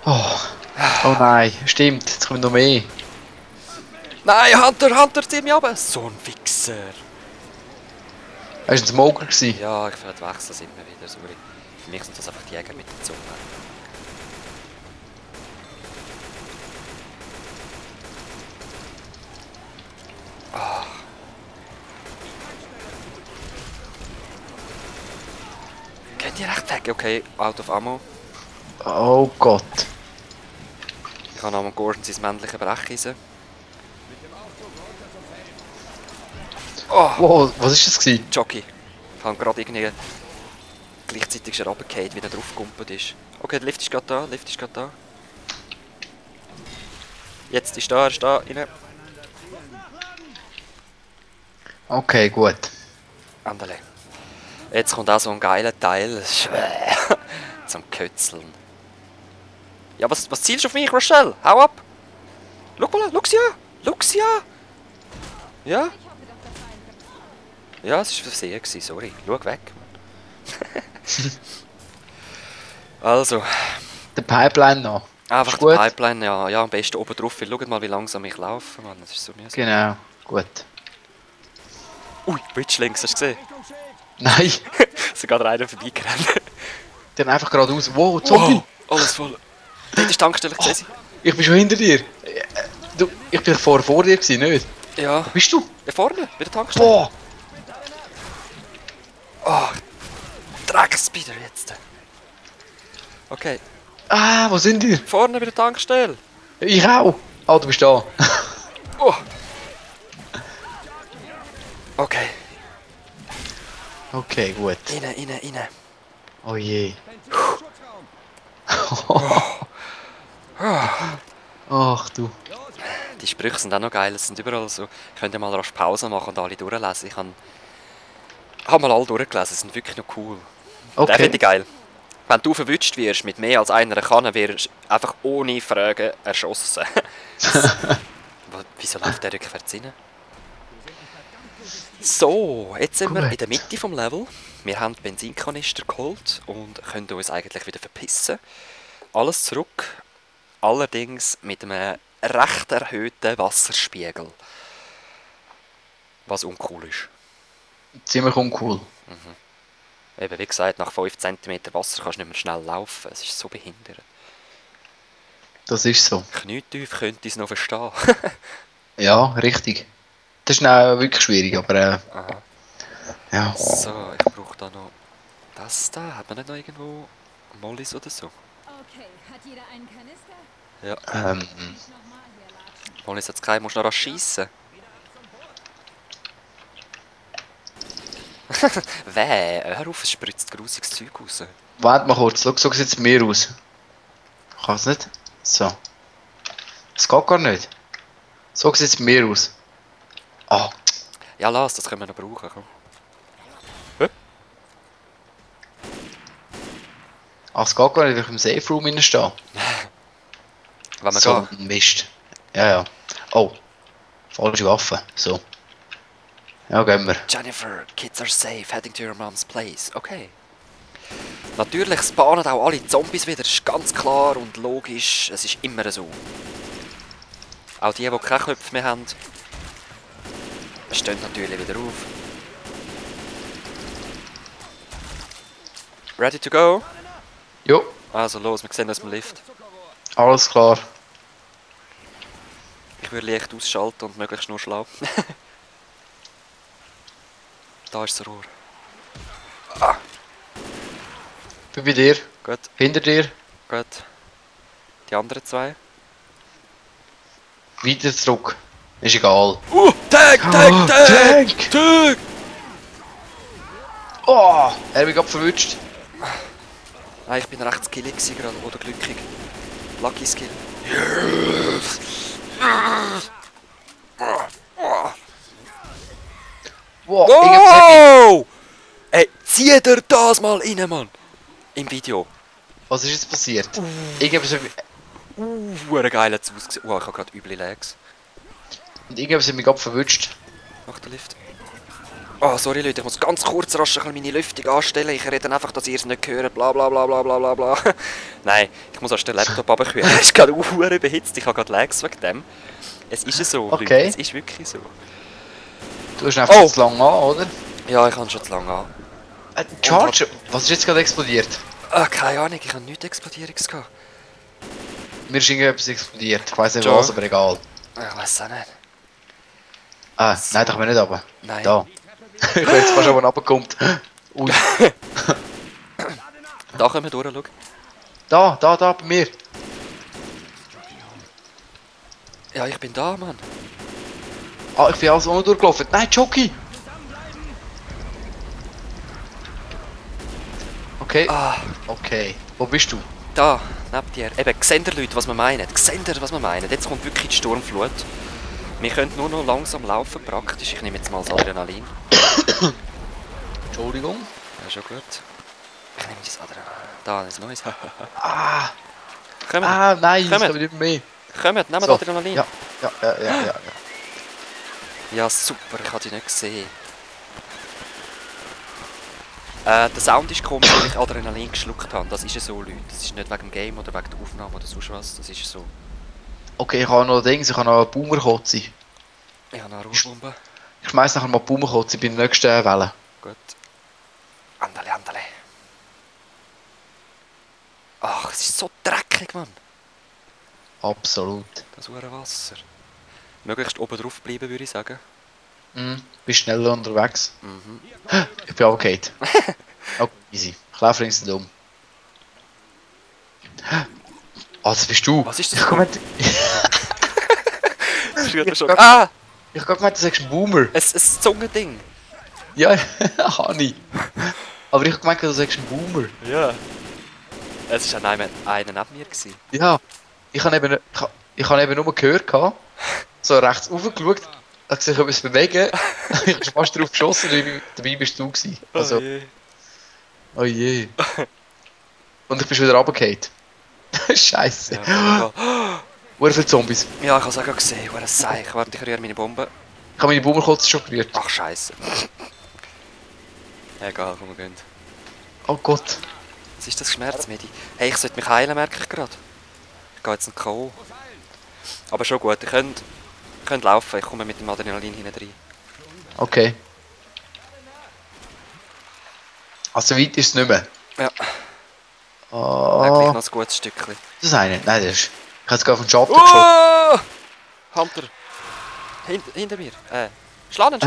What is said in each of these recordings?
Oh. Oh nein, stimmt, jetzt kommen noch mehr. Nein, Hunter, zieh mich runter! So ein Wichser! Er war ein Smoker gewesen. Ja, ich verwechsel das immer wieder, sorry. Für mich sind das einfach die Jäger mit der Zunge. Ah. Könnt ihr recht weg? Okay, out of ammo. Oh Gott. Ich habe am Gordon sein männliches Brecheisen. Oh! Wow, was ist das gewesen? Jockey. Ich habe gerade irgendwie gleichzeitig schon runtergefallen, wie er draufgekumpelt ist. Okay, der Lift ist gerade da, Jetzt ist er ist da, rein. Okay, gut. Andale. Jetzt kommt auch so ein geiler Teil. Zum Kötzeln. Ja, was zielst du auf mich, Rochelle? Hau ab! Schau mal, schau sie an! Ja? Ja, es war Versehen, sorry. Schau weg. Also. Der Pipeline noch. Einfach Ist die gut? Pipeline, ja, am besten oben drauf. Schaut mal, wie langsam ich laufe, Mann. Das ist so mühsam. Genau, gut. Ui, Bridge links, hast du gesehen? Nein, Sogar der einer vorbeigerannt. dann einfach geradeaus. Wow, Zombie! Wow, alles voll. Dort ist die Tankstelle, gesehen sie? Ich bin schon hinter dir. Du, ich bin vor dir gewesen, nicht? Ja. Wo bist du? Da vorne, bei der Tankstelle. Boah! Oh, Dreckspeeder jetzt. Okay, Ah, wo sind ihr? vorne bei der Tankstelle. Ich auch. Ah, du bist da. Oh. Okay, Okay, gut. rein. Oh je. Ach du. Die Sprüche sind auch noch geil, es sind überall so. Könnt ihr mal rasch Pause machen und alle durchlesen. Ich habe mal alle durchgelesen, sie sind wirklich noch cool. Den Okay. finde ich geil. Wenn du verwünscht wirst mit mehr als einer Kanne, wirst du einfach ohne Fragen erschossen. Wieso läuft der rückwärts rein? So, jetzt sind wir Gut. in der Mitte vom Level. Wir haben die Benzinkanister geholt und können uns eigentlich wieder verpissen. Alles zurück, allerdings mit einem recht erhöhten Wasserspiegel. Was uncool ist. Ziemlich uncool. Eben, wie gesagt, nach 5 cm Wasser kannst du nicht mehr schnell laufen. Es ist so behindert. Das ist so. Knietief könnte ich es noch verstehen. Ja, richtig. Das ist auch wirklich schwierig, aber Aha. ja. So, ich brauche da noch das da. Hat man nicht noch irgendwo Mollis oder so? Okay, hat jeder einen Kanister? Ja. Nochmal hier laden. Mollis hat es keinen, musst du noch schiessen. Hör auf, es spritzt grusiges Zeug raus. Warte mal kurz, schau, so sieht es mir aus. Kann es nicht? So. Es geht gar nicht. So sieht es mir aus. Ah, Ja, lass, das können wir noch brauchen. Komm. Hup. es geht gar nicht, weil ich im Safe Room innen stehe. Wenn wir So, gehen. Mist. Ja. Oh. Falsche Waffe. So. Ja, gehen wir. Jennifer, kids are safe, heading to your mom's place. Okay. Natürlich spawnen auch alle Zombies wieder, das ist ganz klar und logisch, es ist immer so. Auch die keine Köpfe mehr haben, stehen natürlich wieder auf. Ready to go? Jo, Also los, wir sehen uns im Lift. alles klar. Ich würde Licht ausschalten und möglichst nur schlau. Da ist das Rohr. Bin bei dir. Gut, Hinter dir. gut. Die anderen zwei? Weiter zurück. Ist egal. Tag! Tank! Tag! Oh, er hat mich gerade verwünscht. Nein, ich bin recht skillig gerade, oder glücklich. Lucky Skill. Wow, Wow! Ey, zieh dir das mal rein, Mann! Im Video. was ist jetzt passiert? Irgendwas Hure geil hat's ausgesehen. Ich habe gerade üble Legs. hat mich gerade verwünscht. Nach der Lift. Oh, sorry Leute, ich muss ganz kurz rasch meine Lüftung anstellen. Ich rede einfach, dass ihr es nicht hört. Bla bla bla bla bla bla bla. Nein, ich muss erst den Laptop runterkühlen. Er ist gerade überhitzt, ich habe gerade Lags wegen dem. Es ist so, Okay. Leute, es ist wirklich so. Du hast ihn einfach zu lang an, oder? Ja, ich habe schon zu lange an. Charger? Was ist jetzt gerade explodiert? Ah, keine Ahnung, ich habe nichts Explodierungs gehabt. Mir ist irgendetwas explodiert. Ich weiss nicht Ja. was, aber egal. Ich weiß auch nicht. Ah, nein, da kommen wir nicht runter. Nein. Da. Ich weiß jetzt fast, wo man runterkommt. Ui. Da können wir durch, schau. Da, bei mir. Ja, ich bin da, Mann. Ah, ich bin alles ohne durchgelaufen. Nein, Jockey! Okay. Ah, Okay. Wo bist du? da, neben dir. Eben, seht ihr, Leute, was wir meinen? Seht ihr, was wir meinen? Jetzt kommt wirklich die Sturmflut. Wir können nur noch langsam laufen, praktisch. Ich nehme jetzt mal das Adrenalin. Entschuldigung. Ja, schon gut. Ich nehme das Adrenalin. Da, das Neues. Ah, Kommt, nein, das Kommt. kommt nicht mehr. kommt, nehmt So. Adrenalin. Ja. Ja, super, ich habe dich nicht gesehen. Der Sound ist komisch, weil ich Adrenalin geschluckt habe. Das ist ja so, Leute. Das ist nicht wegen dem Game oder wegen der Aufnahme oder sonst was. Das ist so. Okay, ich habe noch Dings, ich habe noch eine Boomerkotze. Ich habe eine Ruhebombe. Ich schmeiß nachher mal Boomerkotze bei der nächsten Welle. Gut. Andale, andale. Ach, es ist so dreckig, Mann. Absolut. Das hure Wasser. Möglichst oben drauf bleiben, würde ich sagen. Bist schneller unterwegs. Mhm. Ich bin runtergefallen. Okay, easy. Ich laufe links nicht um. Ah, das bist du. Was ist das? Ich komme mit... Das ist wieder schon. glaub- Ah! Ich hab gemeint, du sagst Boomer. Ein Zungending. Ja, habe ich. Aber ich hab gemeint, du sagst Boomer. Ja. Es war einer neben mir. Ja. Ich habe eben nur gehört, so rechts raufgeschaut, ich gesehen, ich etwas bewegen. Ich hab fast drauf geschossen, dabei bist du gewesen. Also, je. oh je. Und ich bin schon wieder runtergefallen. Scheiße. Ja, Wie viele Zombies? ja, ich habe es auch gerade gesehen. Hure Seich. Warte, ich rühre meine Bombe. Ich habe meine Boomerkotze schon gerührt. Ach, Scheiße. Egal, komm, wir gehen. Oh Gott. Was ist das Schmerzmedi? Hey, ich sollte mich heilen, merke ich gerade. Ich gehe jetzt ein K.O. Aber schon gut, ihr könnt laufen. Ich komme mit dem Adrenalin hinten rein. Okay. Also weit ist es nicht mehr. Ja, Oh, gleich noch ein gutes Stückchen. das ist eine. Nein, das ist... Ich habe jetzt gerade auf den Schatten geschossen. Hunter! Hinter mir. Schlag ihn.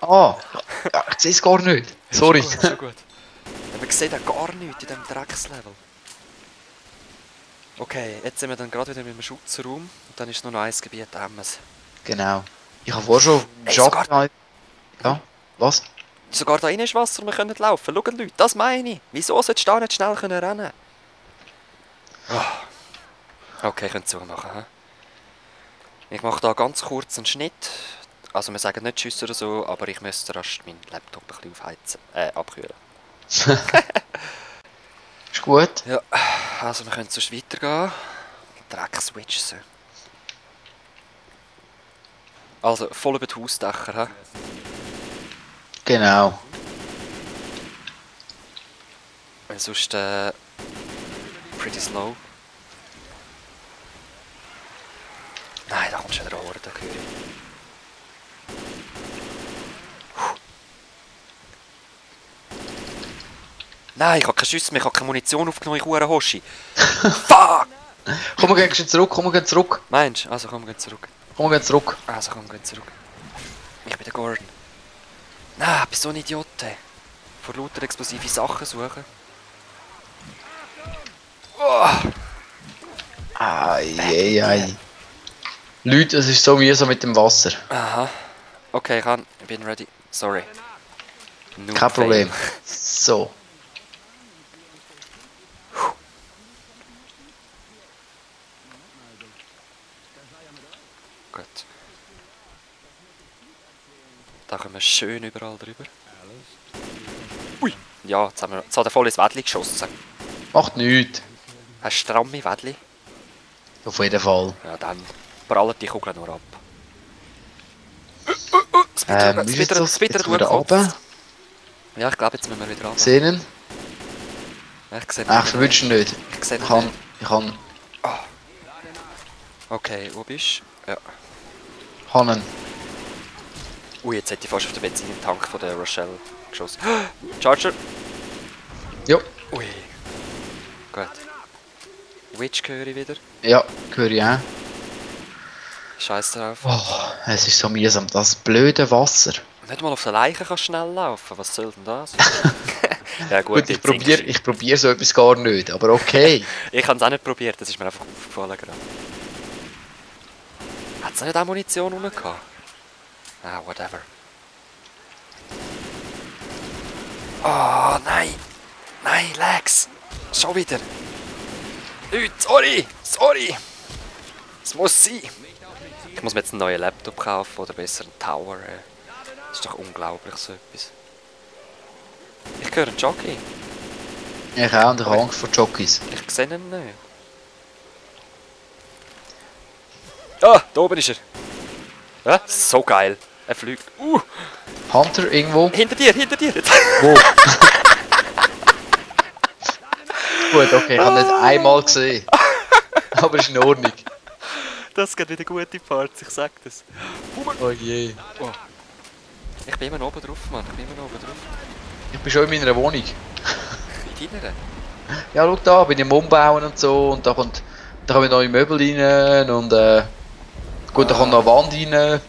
Ah, ja, ich sehe es gar nicht. Sorry. Schon gut. Ja, man sieht auch gar nichts in diesem Dreckslevel. Okay, jetzt sind wir dann gerade wieder mit dem Schutzraum. Und dann ist nur noch ein Gebiet, Emmes. Genau. Ich habe vorher schon auf den Ey, Schatten... Ja, was? Sogar da rein ist Wasser und wir können laufen. Schaut Leute, das meine ich. Wieso solltest du da nicht schnell rennen können? Okay, könnt ihr machen. He? Ich mache da ganz kurz einen Schnitt. Also wir sagen nicht Tschüss oder so, aber ich müsste rasch meinen Laptop ein bisschen aufheizen. Abkühlen. Ist gut. Ja, also wir können sonst weitergehen. Dreck switchen. Also voll über die Hausdächer. He? Genau. Weil sonst pretty slow. Nein, da kommt schon wieder eine Horde, höre ich. Nein, ich habe keine Schüsse mehr, ich habe keine Munition aufgenommen, ich hure Hoshi. Fuck! Komm, wir gehen zurück. Meinst du? Also komm, wir gehen zurück. Komm, wir gehen zurück. Also komm, wir gehen zurück. Ich bin der Gordon. Nein, ich bin so ein Idiot. Ey. Vor lauter explosive Sachen suchen. Oh. Ei. Leute, es ist so mühsam mit dem Wasser. Aha. Okay, ich bin ready. Sorry. Noob Kein Problem. fail. So. Gut. Da kommen wir schön überall drüber. Ui! Ja, jetzt hat er voll ins Wädli geschossen. Macht nichts. Hast du stramme Wädli? Auf jeden Fall. Ja, dann prallen die Kugeln nur ab. Wie ist das? Jetzt wieder runter. Ja, ich glaube, jetzt müssen wir wieder runter. Sehnen. Ich sehe Ach, verwünsch ihn nicht. Ich sehe Ich kann Okay, wo bist du? Ja. ihn. Ui, jetzt hätte ich fast auf den Benzintank von der Rochelle geschossen. Charger! Ja. Ui. Gut. Witch höre ich wieder. Ja, höre ich auch. Scheiß drauf. Oh, es ist so mühsam, das blöde Wasser. Nicht mal auf der Leiche kannst schnell laufen. Was soll denn das? Ja gut, Gut, ich probiere so etwas gar nicht, aber okay. Ich habe es auch nicht probiert, das ist mir einfach aufgefallen gerade. Hat es nicht auch Munition rum gehabt? Ah, whatever. Oh, nein! Nein, Lex! Schon wieder! Leute, sorry! Es muss sein! Ich muss mir jetzt einen neuen Laptop kaufen oder besser einen Tower. Das ist doch unglaublich, so etwas. Ich höre einen Jockey. Ich auch und ich habe Angst vor Jockeys. Ich sehe ihn nicht. Ah, da oben ist er. Ja, so geil. Er fliegt. Hunter irgendwo? Hinter dir! Wo? Gut, okay, ich habe nicht einmal gesehen. Aber ist in Ordnung. Das geht wieder gute Parts, ich sag das. Oh je. Oh. Ich bin immer noch oben drauf, Mann. Ich bin schon in meiner Wohnung. In deiner? Ja, schau da, bin ich am Umbauen und so. Und da kommen neue Möbel rein. Und gut, da kommt noch eine Wand rein.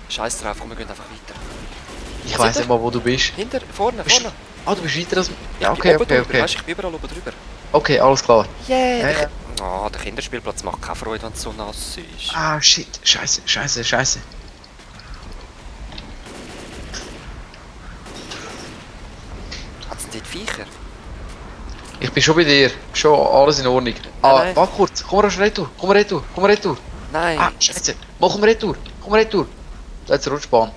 Scheiß drauf, komm, wir gehen einfach weiter. Ich weiss nicht mal, wo du bist. Hinter, vorne. Ah, du bist weiter als... Ja, Ich bin okay, oben okay, drüber, okay. weißt, ich bin überall oben drüber. Okay, alles klar. Yeah! Ja, ja. Oh, der Kinderspielplatz macht keine Freude, wenn es so nass ist. Ah, shit. Scheiße. Hat's denn dort Viecher? Ich bin schon bei dir. Schon alles in Ordnung. Nein. Warte kurz. Komm rasch retour. Komm retour. Nein. Ah, scheiße. Mal komm retour. Da ist die Rutschbahn.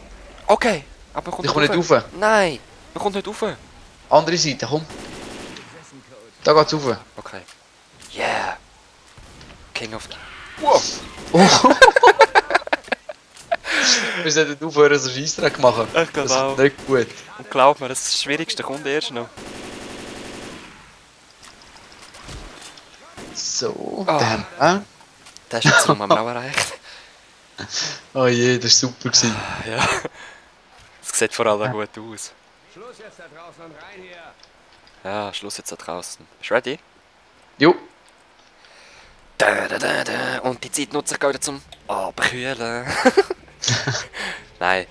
Okay, aber man Ich kommt komme nicht rauf. Nein, man kommt nicht rauf. Andere Seite, komm. Da geht's rauf. Okay. Yeah. King of... Wow. Oh. Wir sollten aufhören, so Scheissdreck machen. Ich glaube Das auch. ist nicht gut. Und glaub mir, das Schwierigste kommt erst noch. So, Ah. dann. Das ist jetzt nochmal auch erreicht. Oh je, das war super gewesen. Ja. Es sieht vor allem gut aus. Schluss jetzt da draußen und rein hier! Ja, Schluss jetzt da draußen. Bist du ready? Jo. Da. Und die Zeit nutze ich gerade zum Abkühlen. Nein.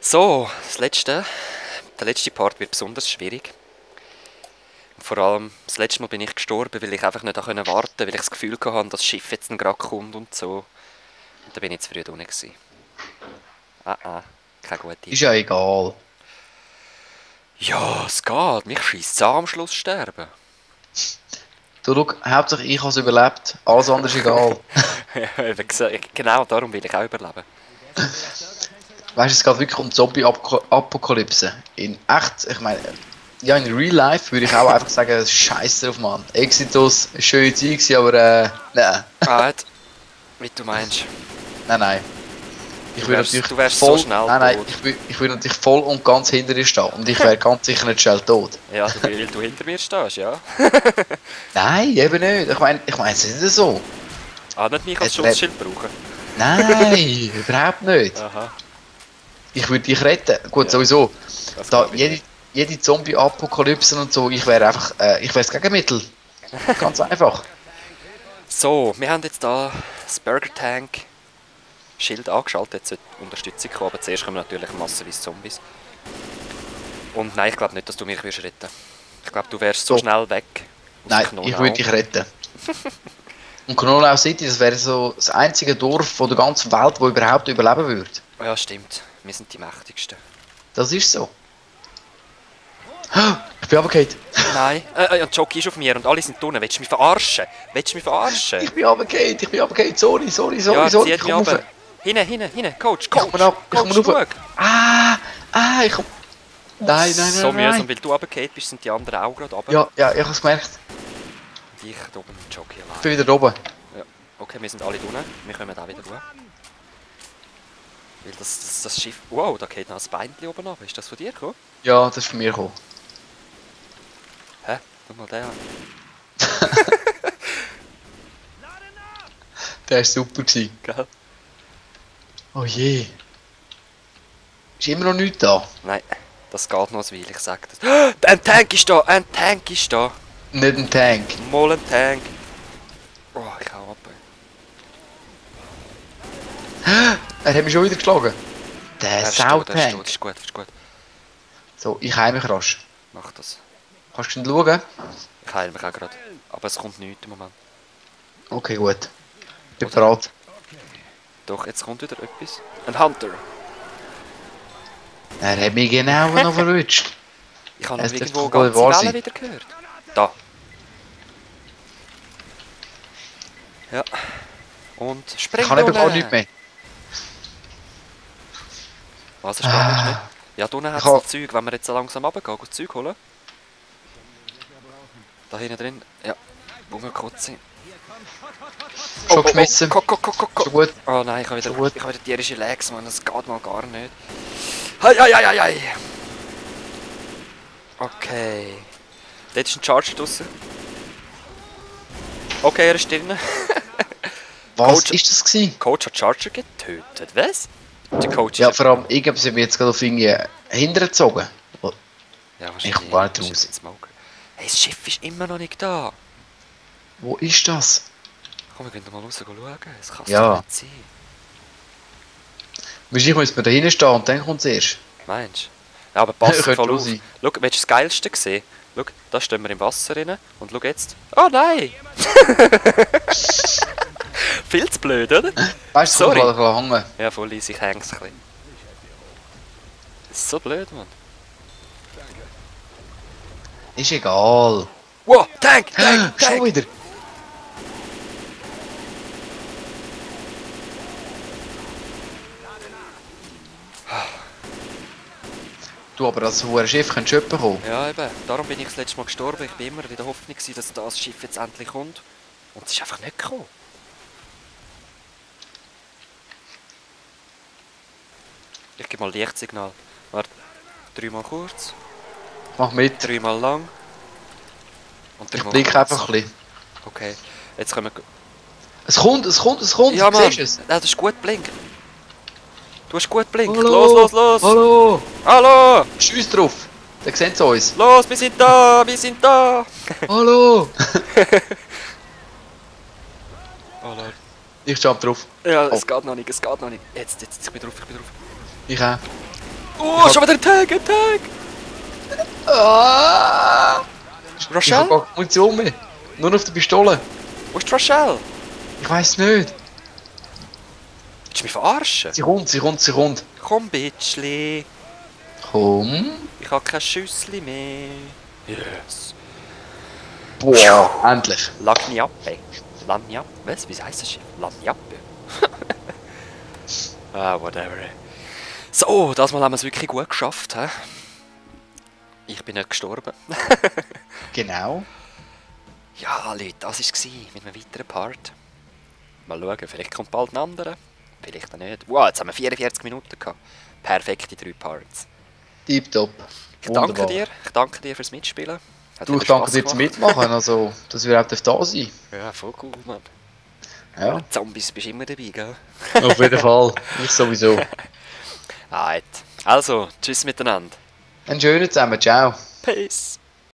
So, der letzte Part wird besonders schwierig. Vor allem, das letzte Mal bin ich gestorben, weil ich einfach nicht warten konnte, weil ich das Gefühl hatte, dass das Schiff jetzt gerade kommt und so. Und da bin ich zu früh unten gewesen. Keine gute Idee. Ist ja egal. Ja, es geht. Mich scheisst es an, am Schluss sterben. Du, schau, hauptsächlich ich habe es überlebt. Alles andere ist egal. Ja, eben gesagt, genau darum will ich auch überleben. Weißt du, es geht wirklich um Zombie-Apokalypse. In echt, ich meine, ja, in Real Life würde ich auch einfach sagen, scheiß drauf, Mann. Exitus, schöne Zeit gewesen, aber nein. Gut, wie du meinst. Nein. Ich würde natürlich Du wärst voll, so schnell nein, tot. ich würde natürlich voll und ganz hinter dir stehen. Und ich wäre ganz sicher nicht schnell tot. Ja, weil du hinter mir stehst, ja. Nein, eben nicht. Ich meine, es ist nicht so. Nicht mich als Es Schutzschild brauchen. Nein, überhaupt nicht. Aha. Ich würde dich retten. Gut, sowieso. Das Da, glaub ich. jede Zombie-Apokalypse und so, ich wäre einfach, ich wäre das Gegenmittel. Ganz einfach. So, wir haben jetzt da das Burger Tank Schild angeschaltet, jetzt sollte Unterstützung kommen, aber zuerst kommen natürlich massenweise Zombies. Und nein, ich glaube nicht, dass du mich retten würdest. Ich glaube, du wärst so So. schnell weg. aus Nein, Knonau. ich würde dich retten. Und Knonau City, das wäre so das einzige Dorf von der ganzen Welt, wo überhaupt überleben würde. Ja, stimmt. Wir sind die mächtigsten. Das ist so. Ich bin runtergefallen. Nein, und Jockey ist auf mir und alle sind unten. Willst du mich verarschen? Ich bin runtergefallen. Sorry. Ja, Ich zieht mich komm rauf. runter. Hinten, Coach, Ich komm ab, ich komm Coach, rauf. schau. Ich komm... Nein. So mühsam, weil du runtergefallen bist, sind die anderen auch gerade runter. Ja, ich hab's gemerkt. Und ich da oben mit Jockey Ich allein. bin wieder oben. Ja. Okay, wir sind alle unten. Wir kommen auch wieder hoch. Weil das Schiff... Wow, da geht noch ein Beinchen oben ab. Ist das von dir gekommen? Ja, das ist von mir gekommen. Hä? Schau mal den an. Der war super gewesen. Gell? Oh je. Ist immer noch nichts da. Nein, das geht noch ein Weile, ich sag das. Ein Tank ist da! Ein Tank ist da! Nicht ein Tank. Mal ein Tank! Oh, ich hau ab. Er hat mich schon wieder geschlagen. Der Er ist tot, er ist Sautank. tot, ist gut, ist gut. So, ich heile mich rasch. Mach das. Kannst du denn schauen? Ich heile mich auch gerade. Aber es kommt nichts im Moment. Okay, gut. Bin bereit. Doch, jetzt kommt wieder etwas. Ein Hunter! Er hat mich genau noch verrutscht. Ich habe noch Es irgendwo dürfte wohl ganze wahr Wellen sein. wieder gehört. Da. Ja. Und spring Ich kann eben runter. auch nichts mehr. Was ist gar nicht mehr? Ja, da unten hat es Ich hab- noch Zeug, wenn wir jetzt so langsam runtergehen, das Zeug holen. Da hinten drin, ja. Wo wir kurz sind. Schon geschmissen. Schon Schon gut. Oh nein, ich habe Schon gut. wieder tierische Legs, Mann, das geht mal gar nicht. Hei, hei, hei, hei, hei. Okay. Dort ist ein Charger draussen. Okay, er ist drin. Was Coach- ist das gewesen? Coach hat Charger getötet. Was? Der Coach Ja, ist... vor allem, ich glaube, sie haben mich jetzt gerade auf irgendwie hintergezogen. Ja, Ich komm gar nicht Das ist raus. jetzt Smoke. Hey, das Schiff ist immer noch nicht da. Wo ist das? Komm, wir können mal raus schauen. Das kann Ja. doch nicht sein. Wahrscheinlich müssen wir da hinten stehen und dann kommt es erst. Meinst du? Ja, aber pass Könnte voll auch auf. sein. Schau, willst du das Geilste sehen? Schau, da stehen wir im Wasser rein und schau jetzt. Oh nein! Viel zu blöd, oder? Weißt du, Sorry. ich kann hängen. Ja, voll easy, ich häng's ein bisschen. Das ist so blöd, Mann. Ist egal. Wow, Tank, Tank, Schon Tank! wieder. Du, aber als hoher Schiff könntest du jemanden kommen. Ja, eben. Darum bin ich das letzte Mal gestorben. Ich bin immer in der Hoffnung gewesen, dass das Schiff jetzt endlich kommt. Und es ist einfach nicht gekommen. Ich gebe mal Lichtsignal. Warte. 3-mal kurz, Mach mit. 3-mal lang. Und Ich 3-mal blicke kurz. einfach ein bisschen. Okay. Jetzt können wir... Es kommt, es kommt, es kommt. Ja, Mann. Siehst du es? Ja, du hast gut blinkt. Du hast gut blinkt. Hallo. Los, los, los. Hallo. Hallo. Tschüss drauf. Da sehen sie uns. Los, wir sind da. Wir sind da. Hallo. Oh, Lord. Ich jump drauf. Ja, Oh. es geht noch nicht, es geht noch nicht. Jetzt, ich bin drauf, ich bin drauf. Ich auch. Oh, schon wieder ein Tag, ein Tag! Ah. Ich habe Rochelle? gar keine Munition mehr. Nur auf der Pistole. Wo ist die Rochelle? Ich weiß nicht. Willst du mich verarschen? Sie kommt, sie kommt, sie kommt. Komm, Bitchli. Komm. Ich habe kein Schüssli mehr. Yes. Boah, endlich. Lagniappe. Lagniappe? Was? Wie heisst das Schiff? Lagniappe? Ah, whatever. So, das Mal haben wir es wirklich gut geschafft. He? Ich bin nicht gestorben. Genau. Ja, Leute, das war es mit einem weiteren Part. Mal schauen, vielleicht kommt bald ein anderer. Vielleicht auch nicht. Wow, jetzt haben wir 44 Minuten gehabt. Perfekte 3 Parts. Tipptopp. Ich danke dir fürs Mitspielen. Hat Du, ich wieder danke Spass dir zum gemacht. Mitmachen, also, dass wir überhaupt da sein. Ja, voll cool, Mann. Ja, Zombies bist immer dabei, gell? auf jeden Fall. Ich sowieso. Alright. Also, tschüss miteinander. Einen schönen zusammen, ciao. Peace.